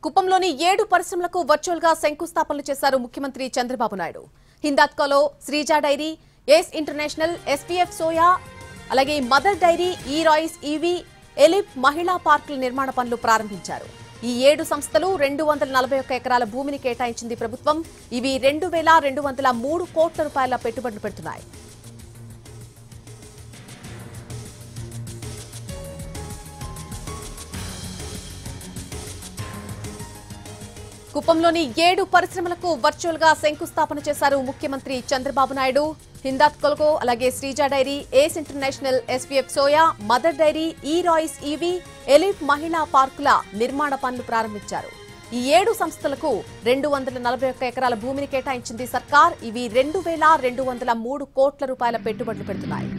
కుప్పంలోని 7 పరిశ్రమలకు వర్చువల్ గా శంకుస్థాపనలు చేశారు ముఖ్యమంత్రి Chandrababu Naidu. హిందాత్కోలో Sreeja dairy, Ace international, SPF soya, అలాగే mother dairy, E Royce EV, ఎలిప్ మహిళా పార్కుల నిర్మాణ పనులు ప్రారంభించారు. ఈ 7 సంస్థలు 241 ఎకరాల భూమిని కేటాయించింది ప్రభుత్వం. ఇవి 2203 కోట్ల రూపాయల పెట్టుబడులు పెడుతున్నాయి. కుప్పంలోని 7 పరిశ్రమలకు వర్చువల్ గా శంకుస్థాపన చేశారు ముఖ్యమంత్రి చంద్రబాబు నాయుడు. హిందాత్కోలో, అలాగే Sreeja dairy, Ace international, SPF soya, mother dairy, E Royce EV, ఎలిప్ మహిళా పార్కుల నిర్మాణ పనులు ప్రారంభించారు. ఈ 7 సంస్థలకు 241 ఎకరాల భూమిని కేటాయించింది సర్కార్. ఇవి 2203 కోట్ల రూపాయల పెట్టుబడులు పెడుతున్నాయి.